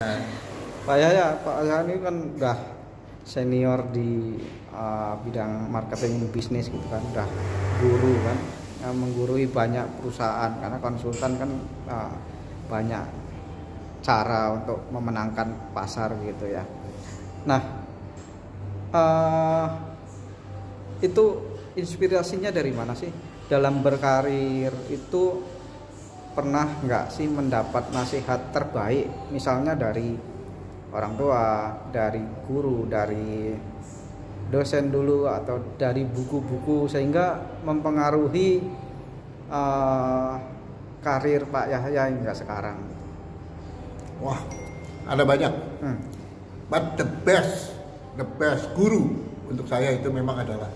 Pak Yahya, Pak Yahya ini kan udah senior di bidang marketing bisnis gitu kan, udah guru kan, yang menggurui banyak perusahaan karena konsultan kan banyak cara untuk memenangkan pasar gitu ya. Nah, itu inspirasinya dari mana sih dalam berkarir itu? Pernah nggak sih mendapat nasihat terbaik misalnya dari orang tua, dari guru, dari dosen dulu, atau dari buku-buku sehingga mempengaruhi karir Pak Yahya hingga sekarang? Wah, ada banyak. But the best guru untuk saya itu memang adalah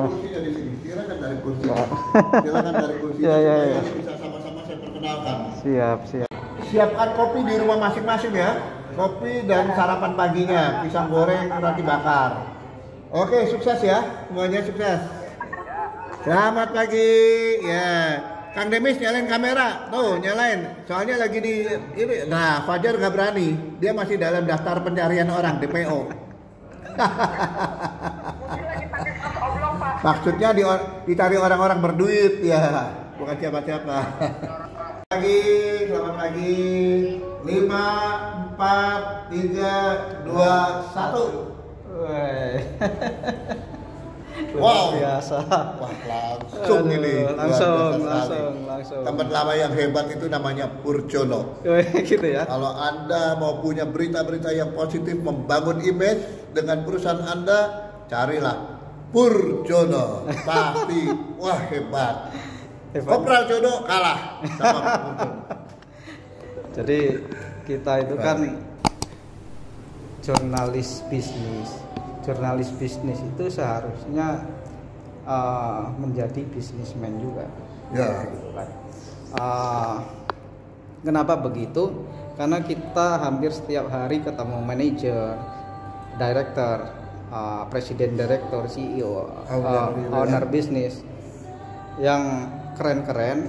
kursinya di sini. Silakan dari kursi. Silakan dari kursi. Ya. Bisa sama-sama saya perkenalkan. Siap. Siapkan kopi di rumah masing-masing ya. Kopi dan sarapan paginya, pisang goreng, roti bakar. Oke, sukses ya. Semuanya sukses. Selamat pagi. Ya. Kang Demis nyalain kamera. Tuh, nyalain. Soalnya lagi di ini. Nah, Fajar nggak berani. Dia masih dalam daftar pencarian orang DPO. Maksudnya dicari orang-orang berduit ya, bukan siapa-siapa. Selamat pagi. 5, 4, 3, 2, 1. Wow, biasa. Wah, langsung ini. Langsung. Teman lama yang hebat itu namanya Purjono. Gitu ya. Kalau Anda mau punya berita-berita yang positif, membangun image dengan perusahaan Anda, carilah Purjono. Pasti wah hebat. Kopral Jono kalah sama Purjono. Jadi kita itu kan jurnalis bisnis. Jurnalis bisnis itu seharusnya menjadi bisnismen juga. Ya. Gitu kan. Kenapa begitu? Karena kita hampir setiap hari ketemu manajer, director, presiden, direktur, CEO, owner bisnis yang keren-keren.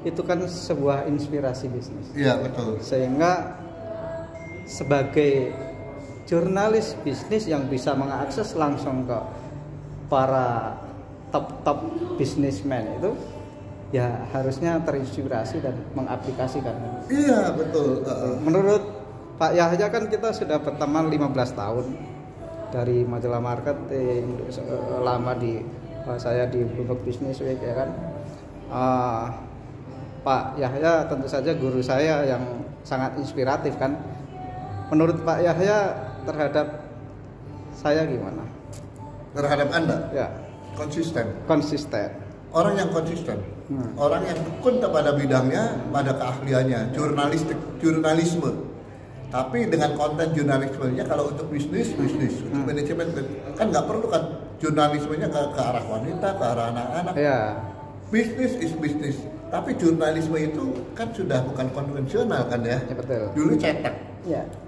Itu kan sebuah inspirasi bisnis. Iya, betul. Sehingga sebagai jurnalis bisnis yang bisa mengakses langsung ke para top bisnismen itu ya harusnya terinspirasi dan mengaplikasikan. Iya, betul. Menurut Pak Yahya kan kita sudah berteman 15 tahun dari majalah marketing, lama di saya di Bloomberg Business Week ya kan. Pak Yahya tentu saja guru saya yang sangat inspiratif kan. Menurut Pak Yahya terhadap saya gimana? Terhadap Anda? Ya. Konsisten. Orang yang konsisten. Orang yang tekun pada bidangnya, pada keahliannya, jurnalisme. Tapi dengan konten jurnalismenya, kalau untuk bisnis, untuk manajemen kan nggak perlu kan jurnalismenya ke arah wanita, ke arah anak-anak. Ya. Bisnis is bisnis. Tapi jurnalisme itu kan sudah bukan konvensional kan ya? Ya betul. Dulu cetak.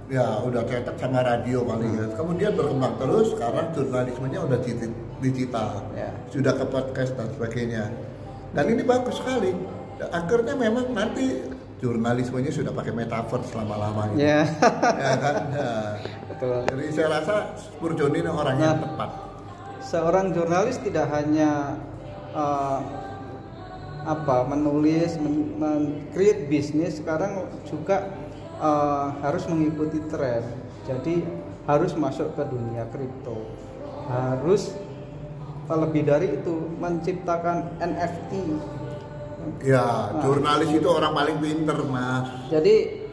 Ya udah cetak sama radio paling ya. Kemudian berkembang terus, sekarang jurnalismenya udah digital. Ya. Sudah ke podcast dan sebagainya. Dan ini bagus sekali. Akhirnya memang nanti jurnalismenya sudah pakai metaverse lama-lama gitu. Ya. Ya kan? Ya. Betul. Jadi saya rasa Purjono ini orang yang tepat. Seorang jurnalis tidak hanya menulis, create bisnis, sekarang juga harus mengikuti tren. Jadi harus masuk ke dunia kripto, harus lebih dari itu menciptakan NFT Ya, jurnalis itu orang paling pinter, Mas. Jadi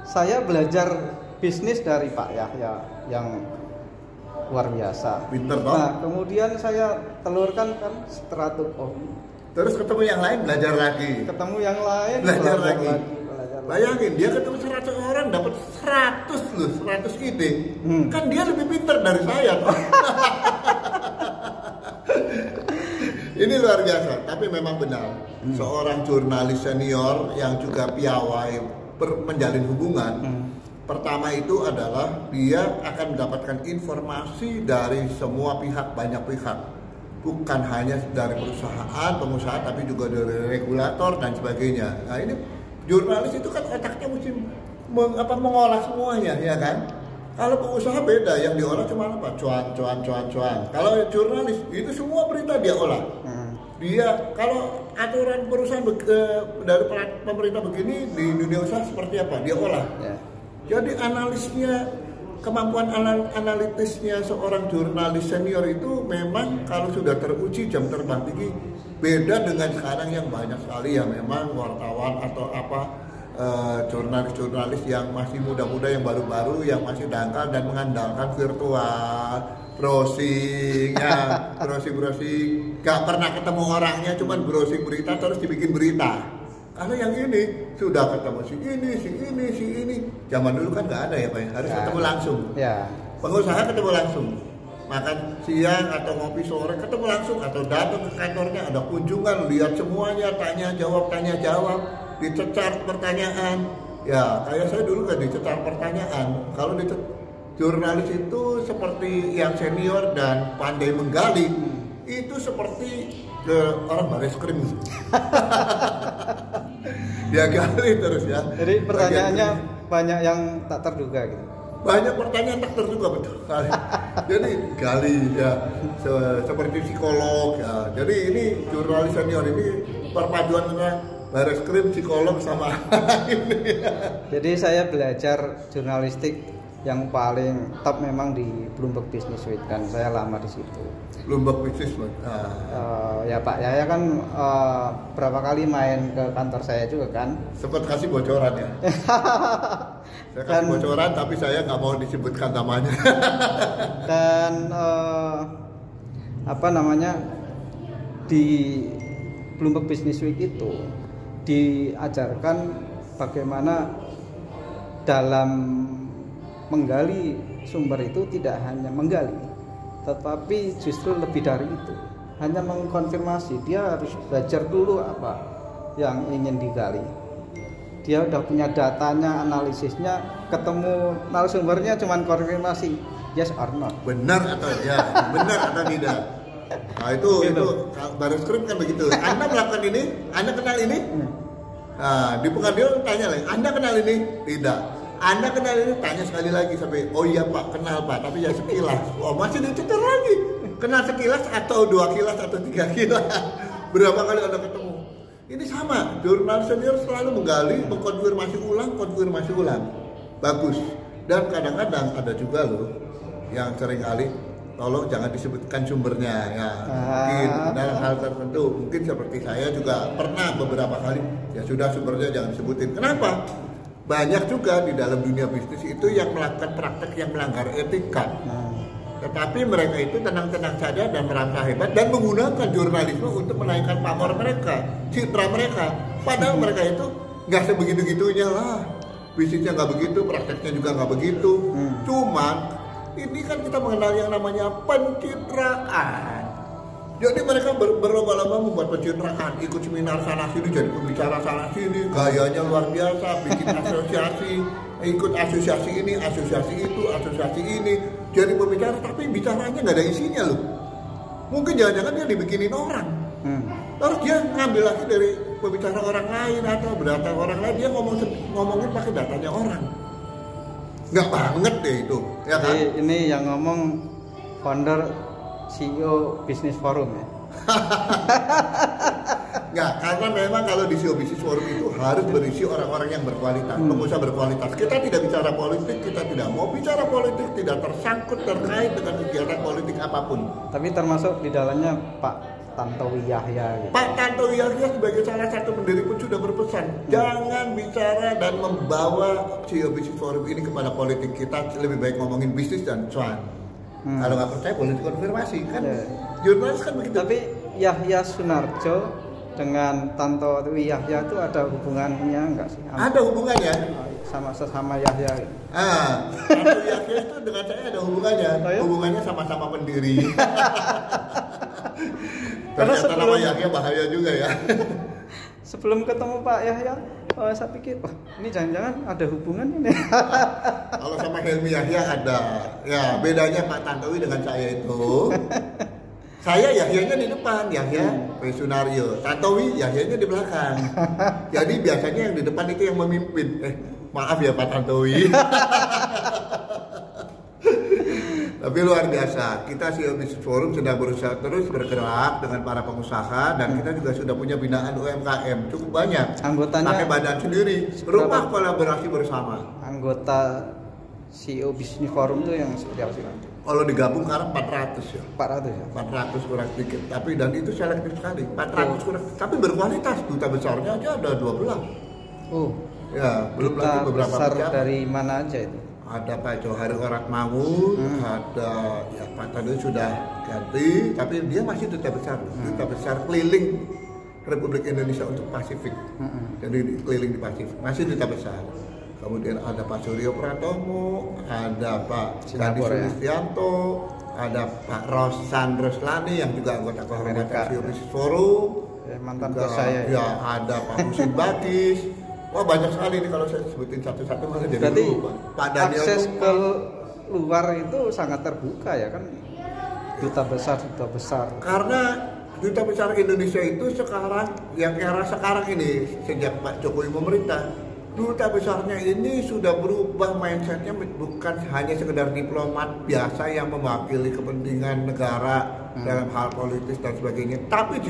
saya belajar bisnis dari Pak Yahya yang luar biasa. Pinter toh? Nah, kemudian saya telurkan kan stratum kopi. Terus ketemu yang lain, belajar lagi. Ketemu yang lain, Belajar lagi. belajar lagi. Bayangin, dia ketemu 100 orang, dapat 100 loh, 100 ide. Kan dia lebih pinter dari saya toh. Ini luar biasa, tapi memang benar. Seorang jurnalis senior yang juga piawai menjalin hubungan, pertama itu adalah dia akan mendapatkan informasi dari semua pihak, banyak pihak. Bukan hanya dari perusahaan, pengusaha, tapi juga dari regulator dan sebagainya. Nah ini jurnalis itu kan otaknya mesti mengolah semuanya, ya kan? Kalau pengusaha beda, yang diolah cuma apa? Cuan. Kalau jurnalis itu semua berita dia olah. Dia kalau aturan perusahaan dari pemerintah begini di dunia usaha seperti apa? Dia olah. Jadi analisnya, kemampuan analitisnya seorang jurnalis senior itu memang kalau sudah teruji jam terbang tinggi, beda dengan sekarang yang banyak sekali ya memang wartawan atau apa. Jurnalis-jurnalis yang masih muda-muda, yang baru-baru, yang masih dangkal dan mengandalkan virtual, browsing, gak pernah ketemu orangnya, cuman browsing berita terus dibikin berita. Kalau yang ini sudah ketemu si ini. Zaman dulu kan nggak ada ya Pak, harus ketemu langsung. Pengusaha ketemu langsung, makan siang atau ngopi sore ketemu langsung, atau datang ke kantornya, ada kunjungan, lihat semuanya, tanya jawab, dicecar pertanyaan. Ya kayak saya dulu kan dicecar pertanyaan. Kalau jurnalis itu seperti yang senior dan pandai menggali, itu seperti orang baris krim. Dia gali terus ya. Jadi pertanyaannya banyak yang tak terduga gitu. Banyak pertanyaan tak terduga, betul sekali. Jadi gali ya, seperti psikolog ya. Jadi ini jurnalis senior ini perpaduan antara baris krim, psikolog sama ini. Jadi saya belajar jurnalistik yang paling top memang di Bloomberg Business Week dan saya lama di situ. Bloomberg Business Week. Ya Pak Yahya kan berapa kali main ke kantor saya juga kan. Sempat kasih bocoran ya. Saya kasih bocoran tapi saya nggak mau disebutkan namanya. Dan di Bloomberg Business Week itu diajarkan bagaimana dalam menggali sumber itu tidak hanya menggali, tetapi justru lebih dari itu, hanya mengkonfirmasi. Dia harus belajar dulu apa yang ingin digali. Dia udah punya datanya, analisisnya, ketemu narasumbernya cuman konfirmasi yes or no. Benar atau tidak. Nah itu baris krim kan begitu. Anda melakukan ini, Anda kenal ini? Nah, di pengadilan tanya lagi, Anda kenal ini? Tidak. Anda kenal ini? Tanya sekali lagi sampai, oh iya Pak, kenal Pak, tapi ya sekilas. Oh masih dicecer lagi. Kenal sekilas atau 2 kilas atau 3 kilas? Berapa kali Anda ketemu? Ini sama, jurnalis senior selalu menggali, mengkonfirmasi ulang. Bagus. Dan kadang-kadang ada juga loh yang sering kali, tolong jangan disebutkan sumbernya ya. Mungkin dalam hal tertentu, mungkin seperti saya juga pernah beberapa kali, ya sudah sumbernya jangan disebutin. Kenapa? Banyak juga di dalam dunia bisnis itu yang melakukan praktek yang melanggar etika. Tetapi mereka itu tenang-tenang saja dan merasa hebat dan menggunakan jurnalisme untuk menaikkan pamor mereka, citra mereka. Padahal mereka itu nggak sebegitu-gitunya lah. Bisnisnya nggak begitu, prakteknya juga nggak begitu. Cuman ini kan kita mengenal yang namanya pencitraan. Jadi mereka berlomba-lomba membuat pencitraan, ikut seminar sana sini, jadi pembicara sana sini, gayanya luar biasa, bikin asosiasi, ikut asosiasi ini, asosiasi itu, asosiasi ini, jadi pembicara, tapi bicaranya nggak ada isinya loh. Mungkin jangan-jangan dia dibikinin orang. Terus dia ngambil lagi dari pembicara orang lain atau data orang lain, dia ngomongin pakai datanya orang. Nggak banget deh itu, ya kan? Ini yang ngomong founder CEO Business Forum ya? Nggak, karena memang kalau di CEO Business Forum itu harus berisi orang-orang yang berkualitas, pengusaha berkualitas. Kita tidak bicara politik, kita tidak mau bicara politik, tidak tersangkut terkait dengan kegiatan politik apapun. Tapi termasuk di dalamnya Pak Tantowi Yahya gitu. Pak Tantowi Yahya sebagai salah satu pendiri pun sudah berpesan, jangan bicara dan membawa CEO Business Forum ini kepada politik. Kita lebih baik ngomongin bisnis dan cuan. Kalau nggak percaya boleh dikonfirmasi kan? Jurnalis kan begitu. Tapi Yahya Sunarjo dengan Tantowi Yahya itu ada hubungannya enggak sih? Ada hubungannya. Sama sesama Yahya. Tantowi Yahya itu dengan saya ada hubungannya. Oh, ya? Hubungannya sama-sama pendiri. Karena Ternyata nama Yahya bahaya juga ya. Sebelum ketemu Pak Yahya, saya pikir, wah ini jangan-jangan ada hubungan ini. Kalau sama Helmi Yahya ada. Ya bedanya Pak Tantowi dengan saya itu. Saya Yahyanya di depan, Yahya P. Sunario. Tantowi Yahyanya di belakang. Jadi biasanya yang di depan itu yang memimpin. Maaf ya Pak Tantowi. Tapi luar biasa, kita CEO Business Forum sedang berusaha terus bergerak dengan para pengusaha dan kita juga sudah punya binaan UMKM cukup banyak. Anggotanya pakai badan sendiri, rumah kolaborasi bersama. Anggota CEO Business Forum itu yang seperti apa sih Pak? Kalau digabung sekarang 400 ya. 400 ya? 400 kurang sedikit, tapi dan itu selektif sekali. 400 kurang, tapi berkualitas. Duta besarnya aja ada 12. Oh. Ya, belum lagi beberapa besar pejabat. dari mana aja itu? Ada Pak Johari Oratmangun, ada ya Pak Tantowi sudah ganti, tapi dia masih duta besar keliling Republik Indonesia untuk Pasifik. Jadi keliling di Pasifik, masih duta besar. Kemudian ada Pak Suryo Pratomo, ada Pak Gadi Sulistianto, ada Pak Rosan Roslani yang juga anggota kehormatan CEO Business Forum. Mantan juga, bos saya. Ya, ada Pak Husin Bakis. Wah banyak sekali nih kalau saya sebutin satu-satu malah jadi berarti lupa. Pak Daniel akses Tumpang. ke luar itu sangat terbuka ya kan? Duta besar. Karena duta besar Indonesia itu sekarang, yang era sekarang ini sejak Pak Jokowi memerintah, duta besarnya ini sudah berubah mindsetnya, bukan hanya sekedar diplomat biasa yang mewakili kepentingan negara dalam hal politis dan sebagainya, tapi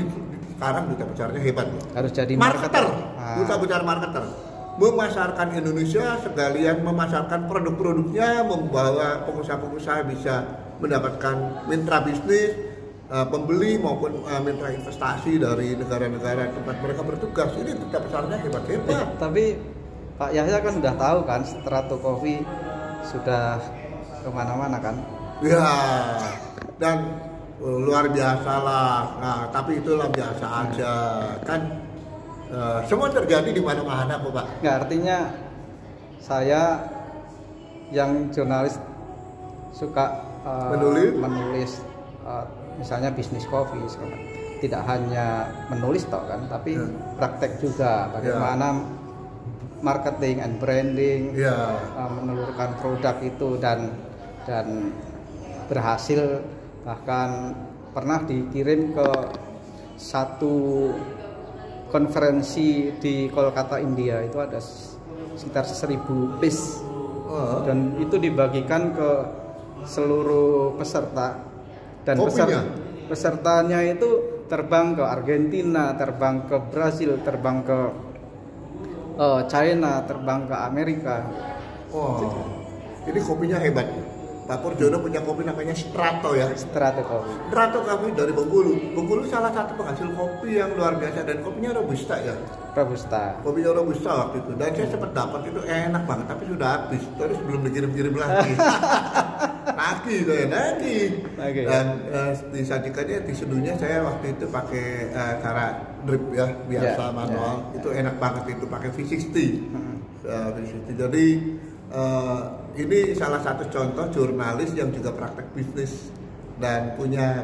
sekarang duta besarnya hebat loh. Harus jadi marketer. Duta besar marketer, memasarkan Indonesia sekalian memasarkan produk-produknya, membawa pengusaha-pengusaha bisa mendapatkan mitra bisnis, pembeli maupun mitra investasi dari negara-negara tempat mereka bertugas. Ini duta besarnya hebat-hebat. Tapi Pak Yahya kan sudah tahu kan Strato Coffee sudah kemana-mana kan? Ya, dan luar biasa lah. Nah, tapi itulah biasa aja kan. Semua terjadi di mana-mana kok Pak. Nggak, artinya saya yang jurnalis suka menulis misalnya bisnis kopi, tidak hanya menulis toh kan, tapi praktek juga bagaimana marketing and branding, menelurkan produk itu dan berhasil, bahkan pernah dikirim ke satu konferensi di Kolkata, India, itu ada sekitar 1000 piece dan itu dibagikan ke seluruh peserta dan pesertanya itu terbang ke Argentina, terbang ke Brasil, terbang ke China, terbang ke Amerika. Ini kopinya hebat. Pak Purjono punya kopi namanya Strato ya. Strato Coffee. Strato Coffee dari Bengkulu. Bengkulu salah satu penghasil kopi yang luar biasa dan kopinya robusta ya. Robusta. Kopinya robusta waktu itu. Dan saya sempat dapat itu enak banget, tapi sudah habis. Terus belum dikirim-kirim lagi. Nagih. Dan disajikannya di seduhnya saya waktu itu pakai cara drip ya, biasa manual. Itu enak banget itu pakai V60. V60. Jadi ini salah satu contoh jurnalis yang juga praktek bisnis dan punya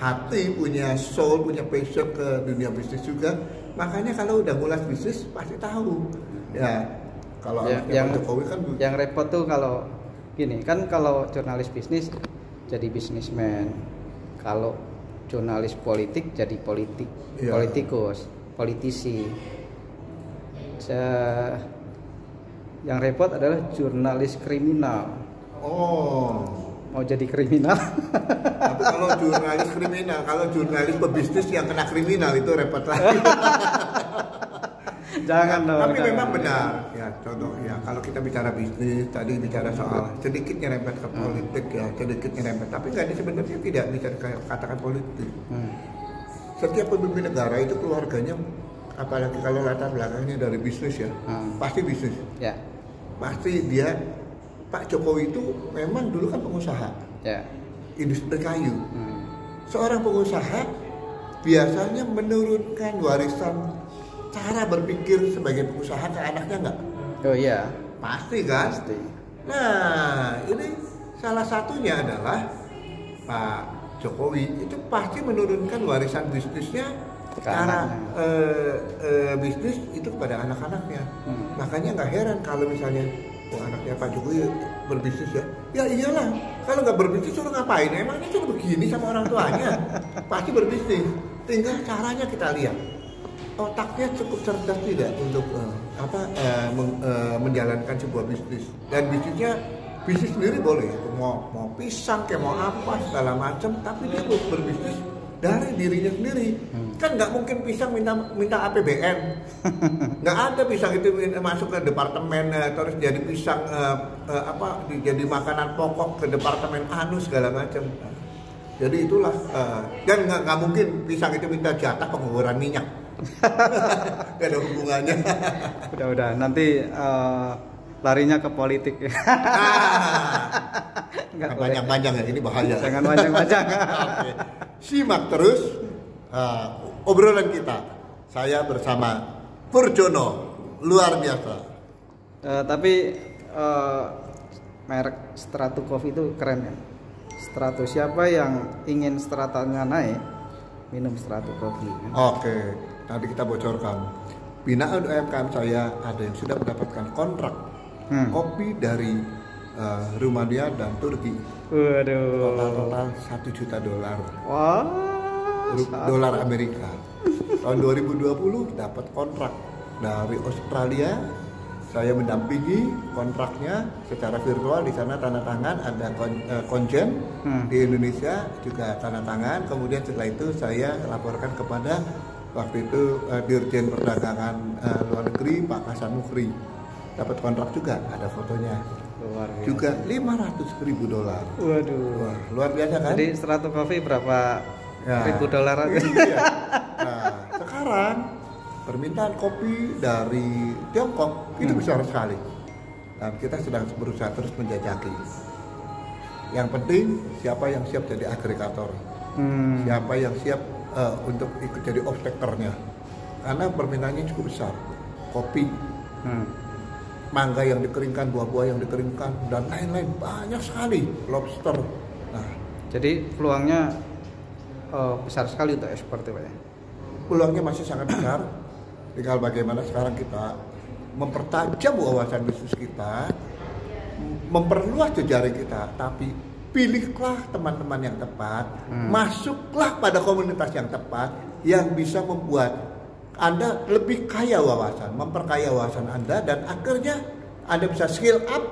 hati, punya soul, punya passion ke dunia bisnis juga. Makanya kalau udah ngulas bisnis pasti tahu. Ya, kalau yang Jokowi kan yang repot tuh kalau gini kan, kalau jurnalis bisnis jadi bisnismen, kalau jurnalis politik jadi politisi. Yang repot adalah jurnalis kriminal. Mau jadi kriminal? Tapi kalau jurnalis kriminal, kalau jurnalis pebisnis yang kena kriminal itu repot lagi. Jangan dong. Tapi memang benar. Ya, contoh ya, kalau kita bicara bisnis, tadi bicara soal sedikit nyerempet ke politik ya, sedikit nyerempet. Tapi nggak, sebenarnya tidak bisa dikatakan politik. setiap pemimpin negara itu keluarganya, apalagi kalau latar belakangnya dari bisnis ya, pasti bisnis. Ya. Pasti dia, Pak Jokowi itu memang dulu kan pengusaha, Ya. industri kayu. Seorang pengusaha biasanya menurunkan warisan cara berpikir sebagai pengusaha ke anaknya nggak? Oh iya. Pasti kan? Pasti. Nah, ini salah satunya adalah Pak Jokowi itu pasti menurunkan warisan bisnisnya cara bisnis itu kepada anak-anaknya. Makanya nggak heran kalau misalnya anaknya Pak Jokowi berbisnis ya. Ya iyalah, kalau nggak berbisnis suruh ngapain? Emangnya suruh begini sama orang tuanya? Pasti berbisnis. Tinggal caranya kita lihat. Otaknya cukup cerdas tidak untuk menjalankan sebuah bisnis. Dan bisnis sendiri boleh, mau pisang kayak mau apa segala macam, tapi dia berbisnis dari dirinya sendiri. Kan nggak mungkin pisang minta APBN. Nggak ada pisang itu masuk ke departemen terus jadi pisang jadi makanan pokok ke departemen anu segala macam. Jadi itulah dan nggak mungkin pisang itu minta jatah pengukuran minyak. Gak ada hubungannya. Udah nanti larinya ke politik. Nggak panjang-panjang ya, ini bahaya. Jangan panjang-panjang. Oke. Simak terus obrolan kita. Saya bersama Purjono, luar biasa. Tapi merek Strato Coffee itu keren kan? Strato, siapa yang ingin stratanya naik, minum Strato Coffee. Oke, tadi kita bocorkan. Binaan UMKM saya ada yang sudah mendapatkan kontrak kopi dari Rumania dan Turki. Waduh. Total $1 juta. Wah. Dolar Amerika. Tahun 2020 dapat kontrak dari Australia. Saya mendampingi kontraknya secara virtual, di sana tanda tangan, ada konjen di Indonesia juga tanda tangan. Kemudian setelah itu saya laporkan kepada waktu itu Dirjen Perdagangan Luar Negeri Pak Hasan Mukri. Dapat kontrak juga, ada fotonya. Luar biasa. Juga $500.000. Waduh. Wah, luar biasa kan? Jadi Strato Coffee berapa ribu dolar aja? Iya. Nah, sekarang permintaan kopi dari Tiongkok itu besar sekali. Dan kita sedang berusaha terus menjajaki. Yang penting siapa yang siap jadi agregator, siapa yang siap untuk ikut jadi off-takernya. Karena permintaannya cukup besar. Kopi, mangga yang dikeringkan, buah-buah yang dikeringkan, dan lain-lain banyak sekali. Lobster. Nah, jadi peluangnya besar sekali untuk ekspor itu Pak ya? Peluangnya masih sangat besar. Tinggal bagaimana sekarang kita mempertajam wawasan bisnis kita, memperluas jejaring kita, tapi pilihlah teman-teman yang tepat, masuklah pada komunitas yang tepat yang bisa membuat Anda lebih kaya wawasan, memperkaya wawasan Anda, dan akhirnya Anda bisa scale up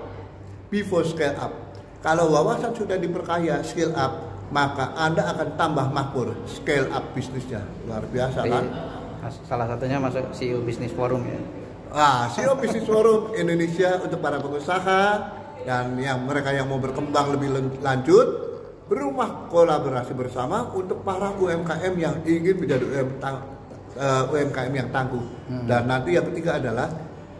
before scale up. Kalau wawasan sudah diperkaya, scale up, maka Anda akan tambah makmur, scale up bisnisnya. Luar biasa kan? Salah satunya masuk CEO Business Forum ya. CEO Business Forum Indonesia untuk para pengusaha dan mereka yang mau berkembang lebih lanjut, berumah kolaborasi bersama untuk para UMKM yang ingin menjadi UMKM yang tangguh. Dan nanti yang ketiga adalah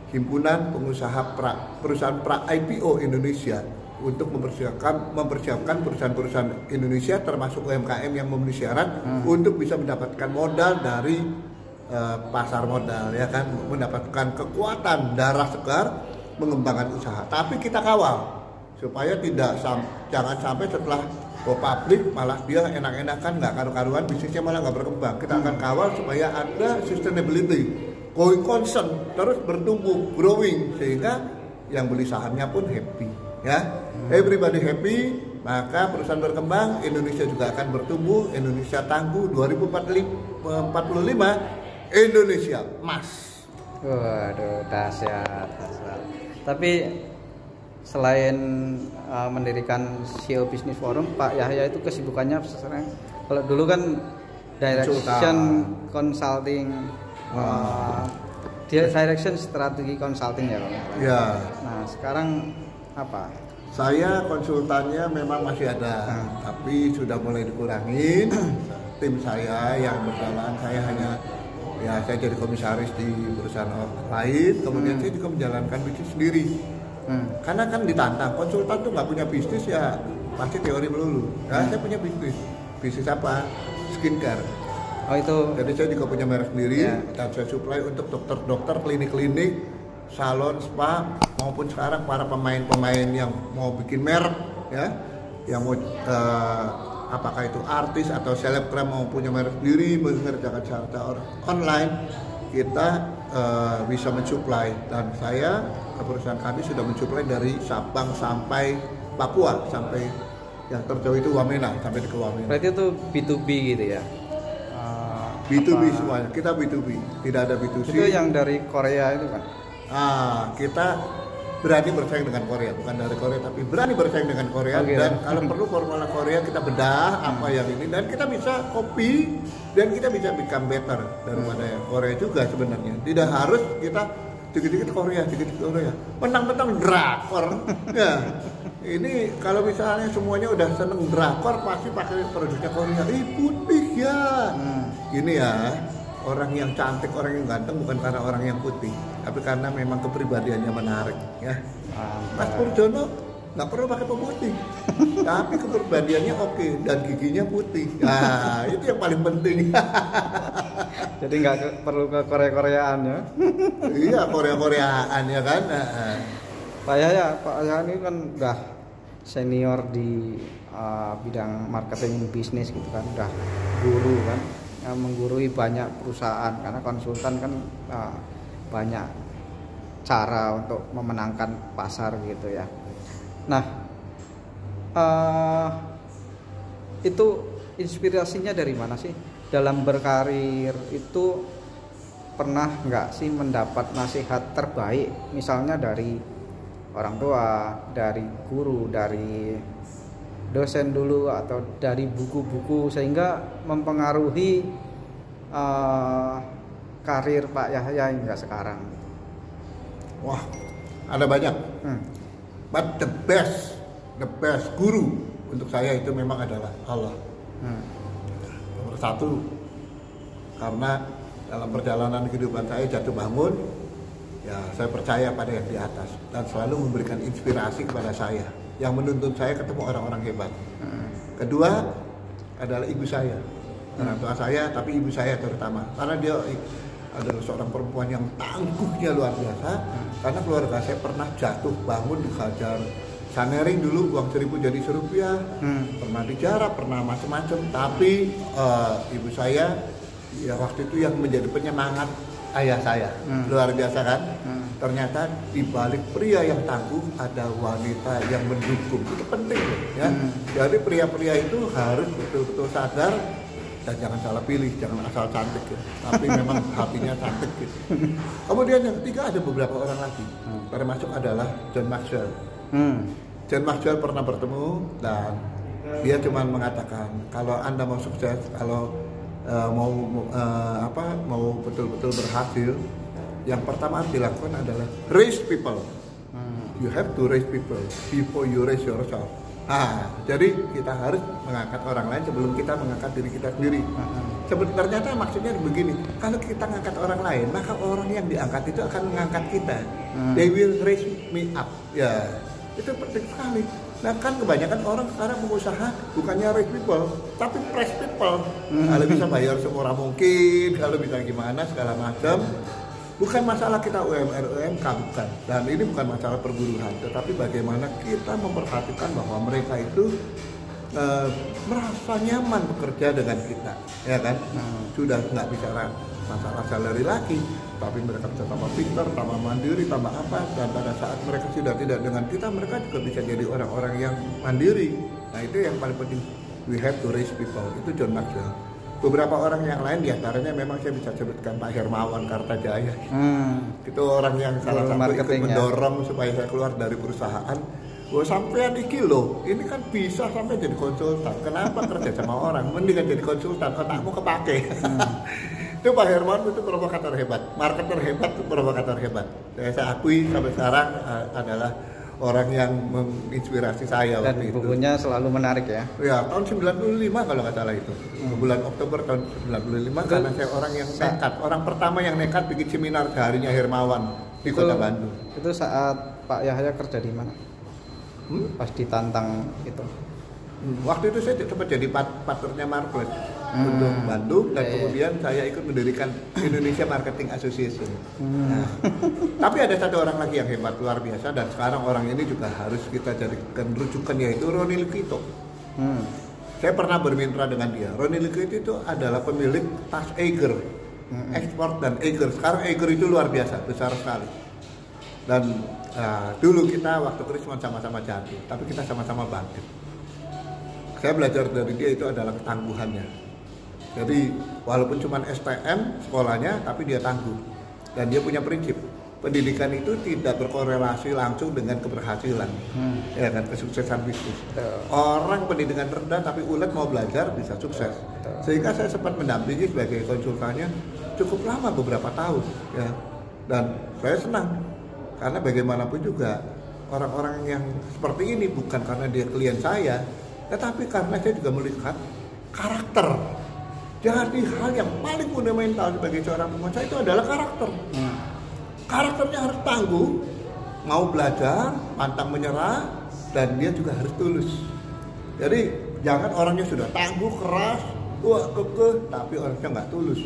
Himpunan Pengusaha Perusahaan Pra-IPO Indonesia untuk mempersiapkan perusahaan-perusahaan Indonesia termasuk UMKM yang memenuhi syarat untuk bisa mendapatkan modal dari pasar modal, ya kan, mendapatkan kekuatan darah segar mengembangkan usaha. Tapi kita kawal supaya jangan sampai setelah go public malah dia enak-enakan, nggak karu-karuan, bisnisnya malah nggak berkembang. Kita akan kawal supaya ada sustainability, going concern, terus bertumbuh, growing, sehingga yang beli sahamnya pun happy, ya. Everybody happy, maka perusahaan berkembang, Indonesia juga akan bertumbuh, Indonesia tangguh. 2045 Indonesia emas. Waduh, dahsyat. Tapi selain mendirikan CEO Business Forum, Pak Yahya itu kesibukannya sekarang, kalau dulu kan direction consulting, dia direction strategi consulting ya Pak. Ya. Nah sekarang apa? Saya konsultannya memang masih ada, tapi sudah mulai dikurangin. tim saya yang berjalan. Saya hanya saya jadi komisaris di perusahaan lain, kemudian saya juga menjalankan bisnis sendiri. Karena kan ditantang, konsultan tuh nggak punya bisnis ya pasti teori melulu. Nah, saya punya bisnis apa? Skincare. Oh itu. Jadi saya juga punya merek sendiri dan saya supply untuk dokter-dokter, klinik-klinik, salon, spa, maupun sekarang para pemain-pemain yang mau bikin merek, ya, yang mau apakah itu artis atau selebgram mau punya merek sendiri, mengerjakan secara online, kita bisa mensuplai. Dan perusahaan kami sudah mensuplai dari Sabang sampai Papua, sampai yang terjauh itu Wamena, sampai ke Wamena. Berarti itu B2B gitu ya? B2B semuanya, kita B2B, tidak ada B2C. Itu yang dari Korea itu kan? Kita berani bersaing dengan Korea, bukan dari Korea tapi berani bersaing dengan Korea. Dan kalau perlu formula Korea kita bedah apa yang ini, dan kita bisa copy dan kita bisa become better daripada Korea juga sebenarnya. Tidak harus kita dikit-dikit Korea, mentang-mentang drakor. Ya, ini kalau misalnya semuanya udah seneng drakor pasti pakai produknya Korea. Putih ya. Ini ya, orang yang cantik, orang yang ganteng bukan karena orang yang putih, tapi karena memang kepribadiannya menarik, ya. Mas Purjono nggak perlu pakai pemutih, tapi kepribadiannya oke dan giginya putih. Nah, itu yang paling penting. Jadi nggak perlu ke Korea-Koreaan ya? Iya, Korea-Koreaan ya kan. Pak Yahya ini kan udah senior di bidang marketing bisnis gitu kan, udah guru kan, yang menggurui banyak perusahaan, karena konsultan kan banyak cara untuk memenangkan pasar gitu ya. Nah, itu inspirasinya dari mana sih? Dalam berkarir itu pernah nggak sih mendapat nasihat terbaik, misalnya dari orang tua, dari guru, dari dosen dulu, atau dari buku-buku, sehingga mempengaruhi karir Pak Yahya hingga sekarang? Wah, ada banyak. But the best guru untuk saya itu memang adalah Allah. Nomor satu, karena dalam perjalanan kehidupan saya jatuh bangun, ya saya percaya pada yang di atas dan selalu memberikan inspirasi kepada saya, yang menuntun saya ketemu orang-orang hebat. Kedua adalah ibu saya, orang tua saya, tapi ibu saya terutama, karena dia adalah seorang perempuan yang tangguhnya luar biasa. Karena keluarga saya pernah jatuh bangun, dikejar sanering dulu, uang 1.000 jadi Rp1, pernah dijarah, pernah macam-macam, tapi ibu saya ya waktu itu yang menjadi penyemangat ayah saya. Luar biasa kan? Ternyata di balik pria yang tangguh ada wanita yang mendukung. Itu penting loh, ya. Jadi pria-pria itu harus betul-betul sadar dan jangan salah pilih, jangan asal cantik ya. Tapi memang hatinya cantik gitu. Kemudian yang ketiga ada beberapa orang lagi. Termasuk adalah John Maxwell. John Maxwell pernah bertemu dan dia cuma mengatakan, kalau Anda mau sukses, kalau mau betul-betul berhasil, yang pertama harus dilakukan adalah raise people. You have to raise people before you raise yourself. Jadi kita harus mengangkat orang lain sebelum kita mengangkat diri kita sendiri. Ternyata maksudnya begini, kalau kita mengangkat orang lain, maka orang yang diangkat itu akan mengangkat kita. They will raise me up. Ya, itu penting sekali. Nah kan kebanyakan orang sekarang mengusaha bukannya raise people, tapi press people. Kalau bisa bayar semurah mungkin, kalau bisa gimana segala macam. Bukan masalah kita UMR, bukan. Dan ini bukan masalah perburuan, tetapi bagaimana kita memperhatikan bahwa mereka itu merasa nyaman bekerja dengan kita, ya kan? Sudah nggak bicara masalah salary lagi, tapi mereka bisa tambah pintar, tambah mandiri, tambah apa, dan pada saat mereka sudah tidak dengan kita, mereka juga bisa jadi orang-orang yang mandiri. Nah itu yang paling penting, we have to raise people, itu John Maxwell. Beberapa orang yang lain diantaranya memang saya bisa sebutkan Pak Hermawan Kartajaya. Itu orang yang salah satu ikut mendorong supaya saya keluar dari perusahaan. Sampean iki loh, ini kan bisa sampai jadi konsultan. Kenapa kerja sama orang? Mendingan jadi konsultan, otakmu kepake. Itu Pak Hermawan itu provokator hebat, marketer hebat, itu provokator hebat. Saya akui sampai sekarang adalah orang yang menginspirasi saya Dan waktu itu. bukunya selalu menarik ya. Ya, tahun 95 kalau nggak salah itu. Bulan Oktober tahun 95 karena saya orang yang nekat, orang pertama yang nekat bikin seminar seharinya Hermawan di Kota Bandung. Itu saat Pak Yahya kerja di mana? Pas ditantang itu. Waktu itu saya sempat jadi partnernya Marquez untuk Bandung dan kemudian saya ikut mendirikan Indonesia Marketing Association. Nah, tapi ada satu orang lagi yang hebat luar biasa dan sekarang orang ini juga harus kita jadikan rujukan, yaitu Roni Lukito. Saya pernah bermitra dengan dia. Roni Lukito itu adalah pemilik tas Eiger, ekspor dan Eiger. Sekarang Eiger itu luar biasa, besar sekali. Dan dulu kita waktu Krismon sama-sama jatuh, tapi kita sama-sama bangkit. Saya belajar dari dia itu adalah ketangguhannya. Jadi walaupun cuma STM sekolahnya, tapi dia tangguh. Dan dia punya prinsip, pendidikan itu tidak berkorelasi langsung dengan keberhasilan, ya kan, kesuksesan bisnis. Orang pendidikan rendah tapi ulet mau belajar bisa sukses. Sehingga saya sempat mendampingi sebagai konsultannya cukup lama, beberapa tahun, ya. Dan saya senang karena bagaimanapun juga orang-orang yang seperti ini bukan karena dia klien saya, tetapi karena saya juga melihat karakter. Jadi hal yang paling fundamental sebagai seorang pengusaha itu adalah karakter. Karakternya harus tangguh, mau belajar, pantang menyerah, dan dia juga harus tulus. Jadi jangan orangnya sudah tangguh, keras, kekeh, tapi orangnya nggak tulus.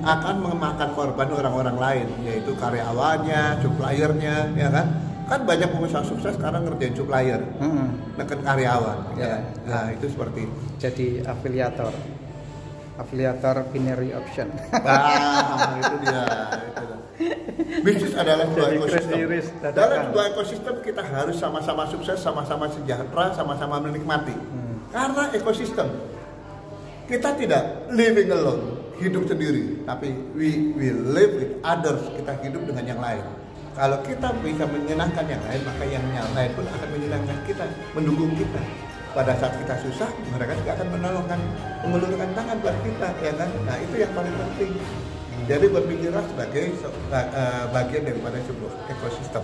Akan memakan korban orang-orang lain, yaitu karyawannya, suppliernya, ya kan? Kan banyak pengusaha sukses sekarang ngerjain supplier, neken karyawan. Ya. Nah itu seperti itu. Jadi afiliator binary option. Nah itu dia. Bisnis adalah sebuah ekosistem. Dalam sebuah ekosistem kita harus sama-sama sukses, sama-sama sejahtera, sama-sama menikmati. Karena ekosistem kita tidak living alone, hidup sendiri, tapi we live with others. Kita hidup dengan yang lain. Kalau kita bisa menyenangkan yang lain, maka yang lain pun akan menyenangkan kita, mendukung kita. Pada saat kita susah, mereka juga akan mengulurkan tangan buat kita, ya kan? Nah itu yang paling penting. Jadi berpikirlah sebagai bagian daripada sebuah ekosistem.